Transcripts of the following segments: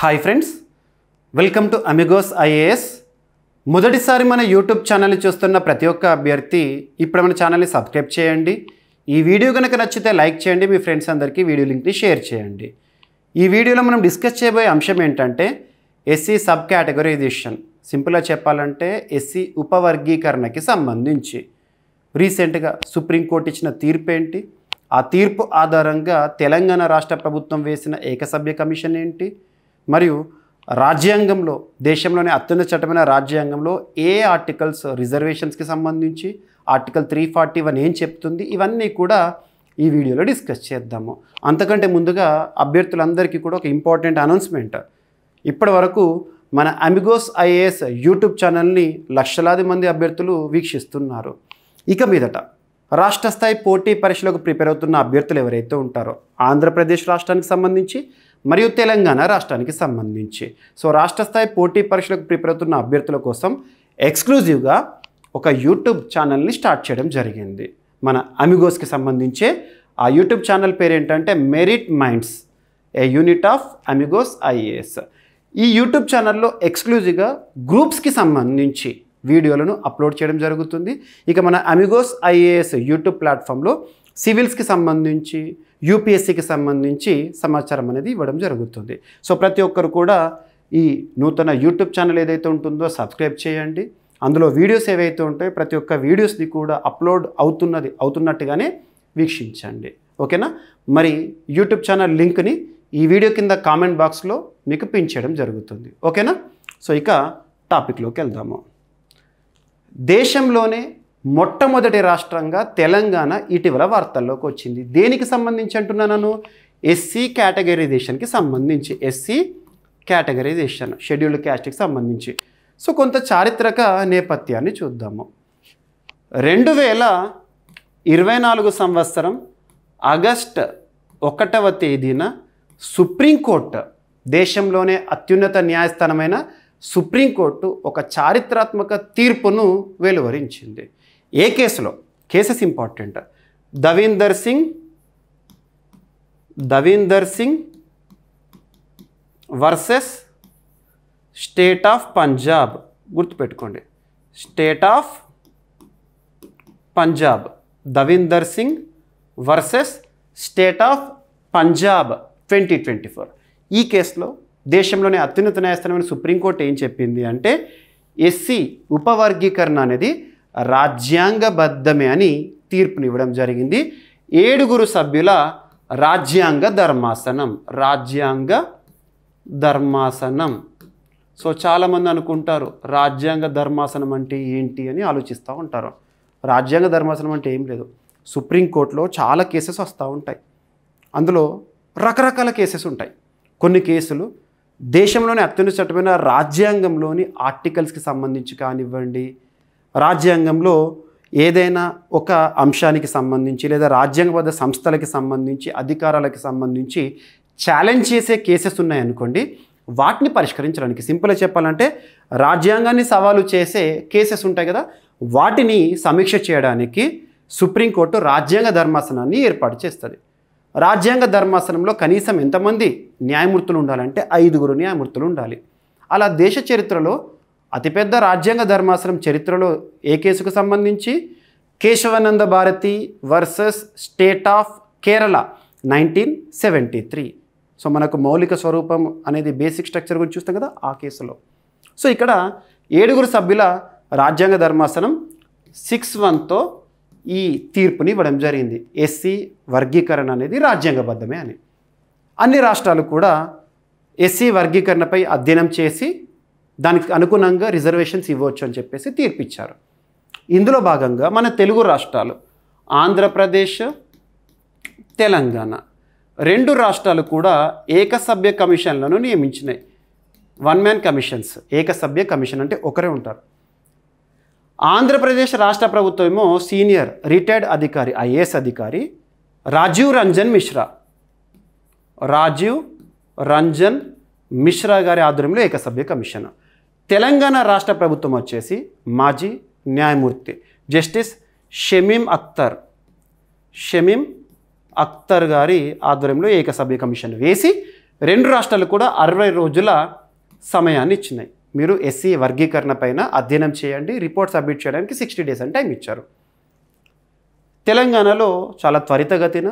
Hi friends, welcome to Amigos IAS. మొదటిసారి మన YouTube ఛానల్ని చూస్తున్న ప్రతి ఒక్క అభ్యర్థి ఇప్పుడు మన ఛానల్ని సబ్స్క్రైబ్ చేయండి. ఈ వీడియో కనుక నచ్చితే లైక్ చేయండి, మీ ఫ్రెండ్స్ అందరికీ వీడియో లింక్ని షేర్ చేయండి. ఈ వీడియోలో మనం డిస్కస్ చేయబోయే అంశం ఏంటంటే ఎస్సీ సబ్ కేటగరైజేషన్. సింపుల్గా చెప్పాలంటే ఎస్సీ ఉపవర్గీకరణకి సంబంధించి రీసెంట్గా సుప్రీంకోర్టు ఇచ్చిన తీర్పు ఏంటి, ఆ తీర్పు ఆధారంగా తెలంగాణ రాష్ట్ర ప్రభుత్వం వేసిన ఏకసభ్య కమిషన్ ఏంటి, మరియు రాజ్యాంగంలో దేశంలోనే అత్యున్నత చట్టమైన రాజ్యాంగంలో ఏ ఆర్టికల్స్ రిజర్వేషన్స్కి సంబంధించి ఆర్టికల్ 341 ఏం చెప్తుంది, ఇవన్నీ కూడా ఈ వీడియోలో డిస్కస్ చేద్దాము. అంతకంటే ముందుగా అభ్యర్థులందరికీ కూడా ఒక ఇంపార్టెంట్ అనౌన్స్మెంట్. ఇప్పటి వరకు మన అమిగోస్ ఐఏఎస్ యూట్యూబ్ ఛానల్ని లక్షలాది మంది అభ్యర్థులు వీక్షిస్తున్నారు. ఇక మీదట రాష్ట్ర స్థాయి పోటీ పరీక్షలకు ప్రిపేర్ అవుతున్న అభ్యర్థులు ఎవరైతే ఉంటారో ఆంధ్రప్రదేశ్ రాష్ట్రానికి సంబంధించి మరియు తెలంగాణ రాష్ట్రానికి సంబంధించి రాష్ట్ర స్థాయి పోటీ పరీక్షలకు ప్రిపేర్ అవుతున్న అభ్యర్థుల కోసం ఎక్స్క్లూజివ్గా ఒక యూట్యూబ్ ఛానల్ని స్టార్ట్ చేయడం జరిగింది. మన అమిగోస్కి సంబంధించే ఆ యూట్యూబ్ ఛానల్ పేరు ఏంటంటే merit minds, A unit of Amigos IAS. ఈ యూట్యూబ్ ఛానల్లో ఎక్స్క్లూజివ్గా గ్రూప్స్కి సంబంధించి వీడియోలను అప్లోడ్ చేయడం జరుగుతుంది. ఇక మన అమిగోస్ ఐఏఎస్ యూట్యూబ్ ప్లాట్ఫామ్లో సివిల్స్కి సంబంధించి యూపీఎస్సీకి సంబంధించి సమాచారం అనేది ఇవ్వడం జరుగుతుంది. ప్రతి ఒక్కరు కూడా ఈ నూతన యూట్యూబ్ ఛానల్ ఏదైతే ఉంటుందో సబ్స్క్రైబ్ చేయండి. అందులో వీడియోస్ ఏవైతే ఉంటాయో ప్రతి ఒక్క వీడియోస్ని కూడా అప్లోడ్ అవుతున్నట్టుగానే వీక్షించండి. ఓకేనా? మరి యూట్యూబ్ ఛానల్ లింక్ని ఈ వీడియో కింద కామెంట్ బాక్స్లో మీకు పిన్ చేయడం జరుగుతుంది. ఓకేనా? ఇక టాపిక్లోకి వెళ్దాము. దేశంలోనే మొట్టమొదటి రాష్ట్రంగా తెలంగాణ ఇటీవల వార్తల్లోకి వచ్చింది. దేనికి సంబంధించి అంటున్నాను? ఎస్సీ కేటగరైజేషన్కి సంబంధించి. ఎస్సీ కేటగరైజేషన్, షెడ్యూల్డ్ క్యాస్ట్కి సంబంధించి. కొంత చారిత్రక నేపథ్యాన్ని చూద్దాము. 2024 సంవత్సరం ఆగస్టు 1వ తేదీన సుప్రీంకోర్టు, దేశంలోనే అత్యున్నత న్యాయస్థానమైన సుప్రీంకోర్టు ఒక చారిత్రాత్మక తీర్పును వెలువరించింది. ఏ కేసులో? Cases important. Davinder Singh versus state of Punjab. గుర్తుపెట్టుకోండి, State of Punjab. Davinder Singh versus state of Punjab 2024. ఈ కేసులో దేశంలోనే అత్యున్నత న్యాయస్థానమైన సుప్రీంకోర్టు ఏం చెప్పింది అంటే ఎస్సీ ఉపవర్గీకరణ అనేది రాజ్యాంగబద్ధమే అని తీర్పునివ్వడం జరిగింది. 7 సభ్యుల రాజ్యాంగ ధర్మాసనం. చాలామంది అనుకుంటారు రాజ్యాంగ ధర్మాసనం అంటే ఏంటి అని ఆలోచిస్తూ ఉంటారు. రాజ్యాంగ ధర్మాసనం అంటే ఏం లేదు. సుప్రీంకోర్టులో చాలా కేసెస్ వస్తూ ఉంటాయి. అందులో రకరకాల కేసెస్ ఉంటాయి. కొన్ని కేసులు దేశంలోని అత్యున్నత చట్టమైన రాజ్యాంగంలోని ఆర్టికల్స్కి సంబంధించి కానివ్వండి, రాజ్యాంగంలో ఏదైనా ఒక అంశానికి సంబంధించి లేదా రాజ్యాంగబద్ధ సంస్థలకి సంబంధించి అధికారాలకి సంబంధించి ఛాలెంజ్ చేసే కేసెస్ ఉన్నాయనుకోండి, వాటిని పరిష్కరించడానికి, సింపుల్గా చెప్పాలంటే రాజ్యాంగాన్ని సవాలు చేసే కేసెస్ ఉంటాయి కదా, వాటిని సమీక్ష చేయడానికి సుప్రీంకోర్టు రాజ్యాంగ ధర్మాసనాన్ని ఏర్పాటు చేస్తుంది. రాజ్యాంగ ధర్మాసనంలో కనీసం ఎంతమంది న్యాయమూర్తులు ఉండాలంటే 5 న్యాయమూర్తులు ఉండాలి. అలా దేశ చరిత్రలో అతిపెద్ద రాజ్యాంగ ధర్మాసనం చరిత్రలో ఏ కేసుకు సంబంధించి Kesavananda Bharati versus state of Kerala 1973. మనకు మౌలిక స్వరూపం అనేది బేసిక్ స్ట్రక్చర్ గురించి చూస్తాం కదా, ఆ కేసులో. ఇక్కడ 7 సభ్యుల రాజ్యాంగ ధర్మాసనం 6-1తో ఈ తీర్పుని ఇవ్వడం జరిగింది. ఎస్సీ వర్గీకరణ అనేది రాజ్యాంగబద్ధమే అని. అన్ని రాష్ట్రాలు కూడా ఎస్సీ వర్గీకరణపై అధ్యయనం చేసి దానికి అనుగుణంగా రిజర్వేషన్స్ ఇవ్వచ్చు అని చెప్పేసి తీర్పిచ్చారు. ఇందులో భాగంగా మన తెలుగు రాష్ట్రాలు ఆంధ్రప్రదేశ్, తెలంగాణ 2 రాష్ట్రాలు కూడా ఏకసభ్య కమిషన్లను నియమించినాయి. 1 మ్యాన్ కమిషన్స్. ఏకసభ్య కమిషన్ అంటే ఒకరే ఉంటారు. ఆంధ్రప్రదేశ్ రాష్ట్ర ప్రభుత్వం ఏమో సీనియర్ రిటైర్డ్ అధికారి, ఐఏఎస్ అధికారి రాజీవ్ రంజన్ మిశ్రా గారి ఆధ్వర్యంలో ఏకసభ్య కమిషన్. తెలంగాణ రాష్ట్ర ప్రభుత్వం వచ్చేసి మాజీ న్యాయమూర్తి జస్టిస్ షమీం అఖ్తర్ గారి ఆధ్వర్యంలో ఏకసభ్య కమిషన్ వేసి రెండు రాష్ట్రాలు కూడా 60 రోజుల సమయాన్ని ఇచ్చినాయి. మీరు ఎస్సీ వర్గీకరణ పైన అధ్యయనం చేయండి, రిపోర్ట్ సబ్మిట్ చేయడానికి 60 డేస్ అని టైం ఇచ్చారు. తెలంగాణలో చాలా త్వరితగతిన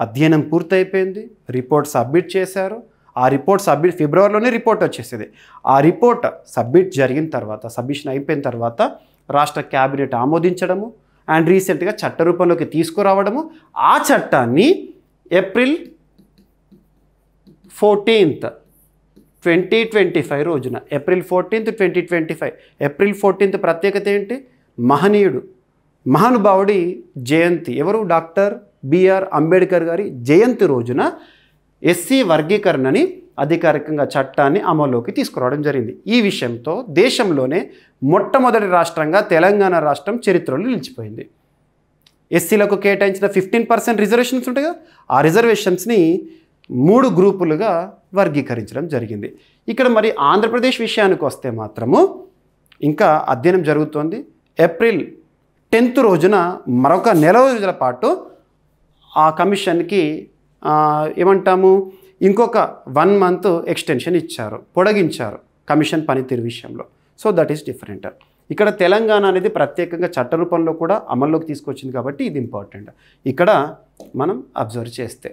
అధ్యయనం పూర్తయిపోయింది, రిపోర్ట్ సబ్మిట్ చేశారు. ఆ రిపోర్ట్ ఫిబ్రవరిలోనే రిపోర్ట్ వచ్చేసింది. ఆ రిపోర్ట్ జరిగిన తర్వాత, సబ్మిషన్ అయిపోయిన తర్వాత రాష్ట్ర క్యాబినెట్ ఆమోదించడము అండ్ రీసెంట్గా చట్ట రూపంలోకి తీసుకురావడము, ఆ చట్టాన్ని ఏప్రిల్ 14th 2025 రోజున, ఏప్రిల్ 14th 2025, ఏప్రిల్ 14th ప్రత్యేకత ఏంటి? మహానుభావుడి జయంతి. ఎవరు? డాక్టర్ బిఆర్ అంబేద్కర్ గారి జయంతి రోజున ఎస్సీ వర్గీకరణని అధికారికంగా చట్టాన్ని అమల్లోకి తీసుకురావడం జరిగింది. ఈ విషయంతో దేశంలోనే మొట్టమొదటి రాష్ట్రంగా తెలంగాణ రాష్ట్రం చరిత్రలో నిలిచిపోయింది. ఎస్సీలకు కేటాయించిన 15% రిజర్వేషన్స్ ఉంటాయి కదా, ఆ రిజర్వేషన్స్ని 3 గ్రూపులుగా వర్గీకరించడం జరిగింది. ఇక్కడ మరి ఆంధ్రప్రదేశ్ విషయానికి వస్తే మాత్రము ఇంకా అధ్యయనం జరుగుతోంది. ఏప్రిల్ 10th రోజున మరొక నెల రోజుల పాటు ఆ కమిషన్కి ఏమంటాము, ఇంకొక 1 month ఎక్స్టెన్షన్ ఇచ్చారు, పొడిగించారు కమిషన్ పనితీరు విషయంలో. So that is different. ఇక్కడ తెలంగాణ అనేది ప్రత్యేకంగా చట్ట రూపంలో కూడా అమల్లోకి తీసుకొచ్చింది కాబట్టి ఇది ఇంపార్టెంట్. ఇక్కడ మనం అబ్జర్వ్ చేస్తే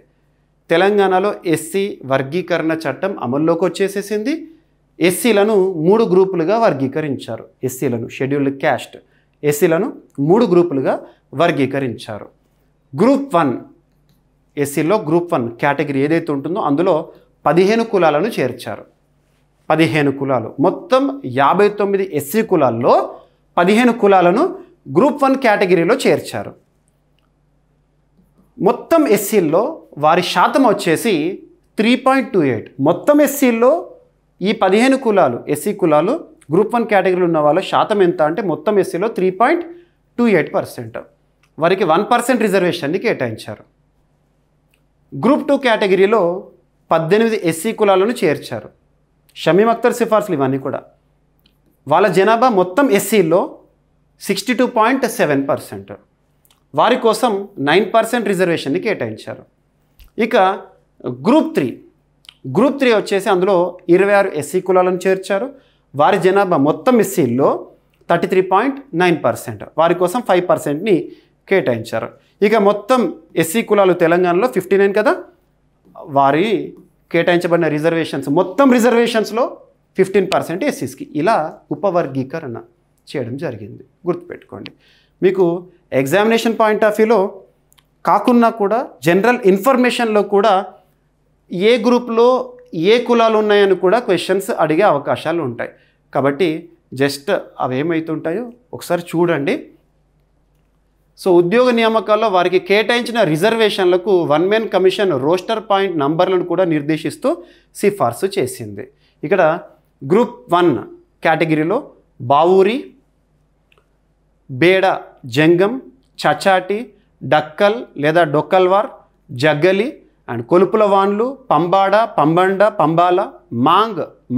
తెలంగాణలో ఎస్సీ వర్గీకరణ చట్టం అమల్లోకి వచ్చేసేసింది. ఎస్సీలను 3 గ్రూపులుగా వర్గీకరించారు. ఎస్సీలను, షెడ్యూల్డ్ క్యాస్ట్ ఎస్సీలను 3 గ్రూపులుగా వర్గీకరించారు. గ్రూప్ 1 ఎస్సీలో గ్రూప్ 1 కేటగిరీ ఏదైతే ఉంటుందో అందులో 15 కులాలను చేర్చారు. 15 కులాలు, మొత్తం 59 ఎస్సీ కులాల్లో 15 కులాలను గ్రూప్ 1 కేటగిరీలో చేర్చారు. మొత్తం ఎస్సీల్లో వారి శాతం వచ్చేసి 3.28. మొత్తం ఎస్సీల్లో ఈ 15 కులాలు, ఎస్సీ కులాలు గ్రూప్ 1 కేటగిరీలో ఉన్న వాళ్ళ శాతం ఎంత అంటే మొత్తం ఎస్సీలో 3.28%. వారికి 1% రిజర్వేషన్ని కేటాయించారు. గ్రూప్ 2 కేటగిరీలో 18 ఎస్సీ కులాలను చేర్చారు. షమీమ్ అఖ్తర్ సిఫార్సులు ఇవన్నీ కూడా. వాళ్ళ జనాభా మొత్తం ఎస్సీలో 62.7%. వారి కోసం 9% రిజర్వేషన్ని కేటాయించారు. ఇక గ్రూప్ 3 వచ్చేసి అందులో 26 ఎస్సీ కులాలను చేర్చారు. వారి జనాభా మొత్తం ఎస్సీల్లో 33.9%. వారి కోసం 5%ని కేటాయించారు. ఇక మొత్తం ఎస్సీ కులాలు తెలంగాణలో 59 కదా, వారి కేటాయించబడిన రిజర్వేషన్స్, మొత్తం రిజర్వేషన్స్లో 15% ఎస్సీస్కి. ఇలా ఉపవర్గీకరణ చేయడం జరిగింది. గుర్తుపెట్టుకోండి. మీకు ఎగ్జామినేషన్ పాయింట్ ఆఫ్ వ్యూలో కాకున్నా కూడా జనరల్ ఇన్ఫర్మేషన్లో కూడా ఏ గ్రూప్లో ఏ కులాలు ఉన్నాయని కూడా క్వశ్చన్స్ అడిగే అవకాశాలు ఉంటాయి. కాబట్టి జస్ట్ అవి ఏమవుతుంటాయో ఒకసారి చూడండి. సో ఉద్యోగ నియామకాల్లో వారికి కేటాయించిన రిజర్వేషన్లకు 1 మెన్ కమిషన్ రోస్టర్ పాయింట్ నంబర్లను కూడా నిర్దేశిస్తూ సిఫార్సు చేసింది. ఇక్కడ గ్రూప్ 1 కేటగిరీలో బావూరి, బేడ, జంగం, చచాటి, డక్కల్ లేదా డొక్కల్వార్, జగ్గలి అండ్ కొలుపుల వాన్లు, పంబాడ, పంబండ, పంబాల,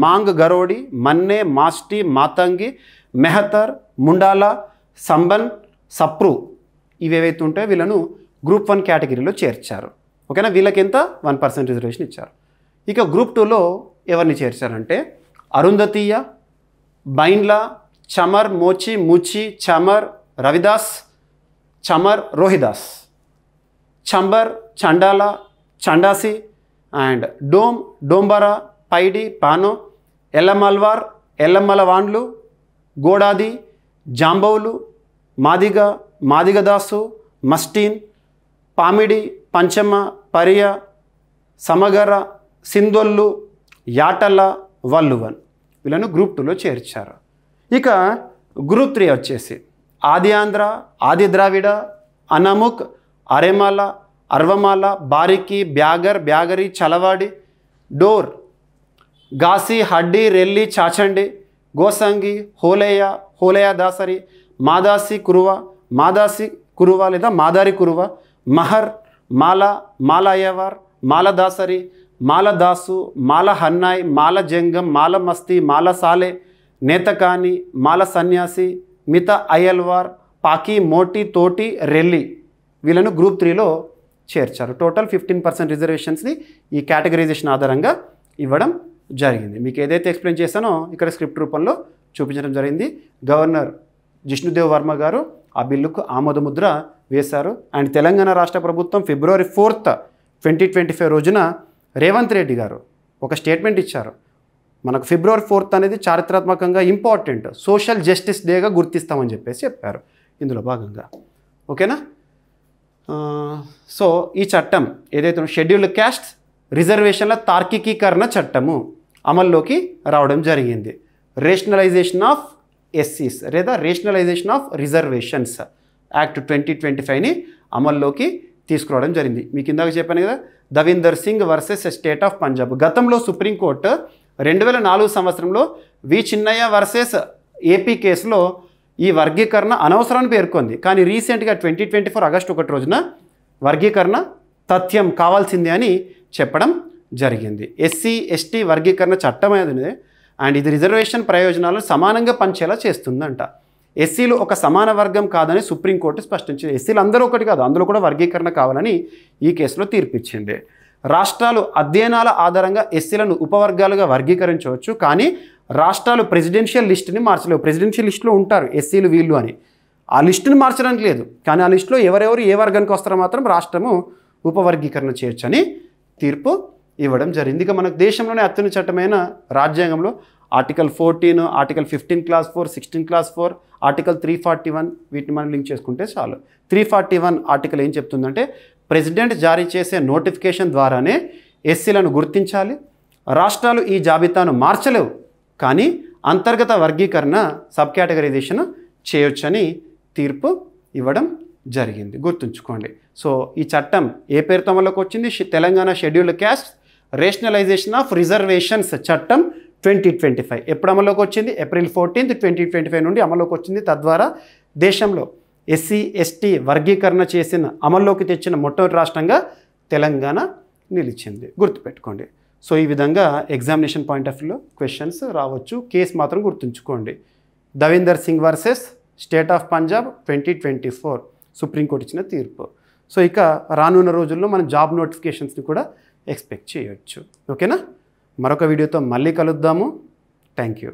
మాంగ్ గరోడి, మన్నే, మాస్టి, మాతంగి, మెహతర్, ముండాల, సంబన్, సప్రు ఇవేవైతే ఉంటాయో వీళ్ళను గ్రూప్ 1 కేటగిరీలో చేర్చారు. ఓకేనా, వీళ్ళకి ఎంత 1% రిజర్వేషన్ ఇచ్చారు. ఇక గ్రూప్ 2లో ఎవరిని చేర్చారంటే అరుంధతీయ, బైన్లా, చమర్, మోచి, ముచి, చమర్, రవిదాస్, చమర్, రోహిదాస్, చంబర్, చండాల, చండాసి అండ్ డోంబరా, పైడి, పానో, ఎల్లమల్వార్, ఎల్లమ్మల వాండ్లు, గోడాది, జాంబవులు, మాదిగదాసు, మస్టీన్, పామిడి, పంచమ, పరియ, సమగర, సిందొల్లు, యాటల, వల్లువన్ వీళ్ళను గ్రూప్ 2లో చేర్చారు. ఇక గ్రూప్ 3 వచ్చేసి ఆది ఆంధ్ర, ఆది ద్రావిడ, అనముక్, అరెమాల, అర్వమాల, బారికి, బ్యాగర్, బ్యాగరి, చలవాడి, డోర్, గాసి, హడ్డి, రెల్లి, చాచండి, గోసంగి, హోలేయ దాసరి, మాదాసి కురువ లేదా మాదారి కురువ, మహర్, మాల అయ్యవార్, మాల దాసరి, మాల దాసు, మాల హన్నాయ్, మాల జంగం, మాల మస్తి, మాల సాలే, నేతకాని, మాల సన్యాసి, మిత అయ్యల్వార్, పాకి, మోటి, తోటి, రెల్లి వీళ్ళను గ్రూప్ 3లో చేర్చారు. టోటల్ 15% రిజర్వేషన్స్ని ఈ కేటగరైజేషన్ ఆధారంగా ఇవ్వడం జరిగింది. మీకు ఏదైతే ఎక్స్ప్లెయిన్ చేశానో ఇక్కడ స్క్రిప్ట్ రూపంలో చూపించడం జరిగింది. గవర్నర్ జిష్ణుదేవ్ వర్మ గారు ఆ బిల్లుకు ఆమోదముద్ర వేశారు. అండ్ తెలంగాణ రాష్ట్ర ప్రభుత్వం February 4th, 2025 రోజున రేవంత్ రెడ్డి గారు ఒక స్టేట్మెంట్ ఇచ్చారు. మనకు February 4th అనేది చారిత్రాత్మకంగా ఇంపార్టెంట్, సోషల్ జస్టిస్ డేగా గుర్తిస్తామని చెప్పారు ఇందులో భాగంగా. ఓకేనా? సో ఈ చట్టం ఏదైతే షెడ్యూల్డ్ క్యాస్ట్ రిజర్వేషన్ల తార్కికీకరణ చట్టము అమల్లోకి రావడం జరిగింది. రేషనలైజేషన్ ఆఫ్ ఎస్సీస్ లేదా రేషనలైజేషన్ ఆఫ్ రిజర్వేషన్స్ యాక్ట్ 2025ని అమల్లోకి తీసుకురావడం జరిగింది. మీకు ఇందాక చెప్పాను కదా, Davinder Singh versus state of Punjab. గతంలో సుప్రీంకోర్టు 2004 సంవత్సరంలో వి చిన్నయ్య వర్సెస్ ఏపీ కేసులో ఈ వర్గీకరణ అనవసరాన్ని పేర్కొంది. కానీ రీసెంట్గా 2024 ఆగస్టు 1 రోజున వర్గీకరణ తథ్యం కావాల్సిందే అని చెప్పడం జరిగింది. ఎస్సీ ఎస్టీ వర్గీకరణ చట్టం అనేది అండ్ ఇది రిజర్వేషన్ ప్రయోజనాలను సమానంగా పంచేలా చేస్తుందంట. ఎస్సీలు ఒక సమాన వర్గం కాదని సుప్రీంకోర్టు స్పష్టించింది. ఎస్సీలు అందరూ ఒకటి కాదు, అందులో కూడా వర్గీకరణ కావాలని ఈ కేసులో తీర్పిచ్చింది. రాష్ట్రాలు అధ్యయనాల ఆధారంగా ఎస్సీలను ఉపవర్గాలుగా వర్గీకరించవచ్చు, కానీ రాష్ట్రాలు ప్రెసిడెన్షియల్ లిస్టుని మార్చలేవు. ప్రెసిడెన్షియల్ లిస్టులో ఉంటారు ఎస్సీలు వీళ్ళు అని, ఆ లిస్టుని మార్చడానికి లేదు. కానీ ఆ లిస్టులో ఎవరెవరు ఏ వర్గానికి వస్తారో మాత్రం రాష్ట్రము ఉపవర్గీకరణ చేయొచ్చని తీర్పు ఇవ్వడం జరిగింది. ఇక మనకు దేశంలోనే అత్యున్నత చట్టమైన రాజ్యాంగంలో article 14, article 15 Clause 4, 16 Clause 4, article 341 వీటిని మనం లింక్ చేసుకుంటే చాలు. 341 ఆర్టికల్ ఏం చెప్తుందంటే ప్రెసిడెంట్ జారీ చేసే నోటిఫికేషన్ ద్వారానే ఎస్సీలను గుర్తించాలి. రాష్ట్రాలు ఈ జాబితాను మార్చలేవు, కానీ అంతర్గత వర్గీకరణ సబ్ కేటగరైజేషన్ చేయొచ్చని తీర్పు ఇవ్వడం జరిగింది. గుర్తుంచుకోండి. సో ఈ చట్టం ఏ పేరుతో అమల్లోకి వచ్చింది? Telangana scheduled caste rationalisation of reservations చట్టం 2025. ఎప్పుడు అమల్లోకి వచ్చింది? April 14th, 2025 నుండి అమల్లోకి వచ్చింది. తద్వారా దేశంలో ఎస్సీ ఎస్టీ వర్గీకరణ అమల్లోకి తెచ్చిన మొట్టమొదటి రాష్ట్రంగా తెలంగాణ నిలిచింది. గుర్తుపెట్టుకోండి. సో ఈ విధంగా ఎగ్జామినేషన్ పాయింట్ ఆఫ్ వ్యూలో క్వశ్చన్స్ రావచ్చు. కేసు మాత్రం గుర్తుంచుకోండి. Davinder Singh versus state of Punjab 2024 supreme court ఇచ్చిన తీర్పు. సో ఇక రానున్న రోజుల్లో మనం జాబ్ నోటిఫికేషన్స్ని కూడా ఎక్స్పెక్ట్ చేయొచ్చు. ఓకేనా? మరొక వీడియోతో మళ్ళీ కలుద్దాము. Thank you.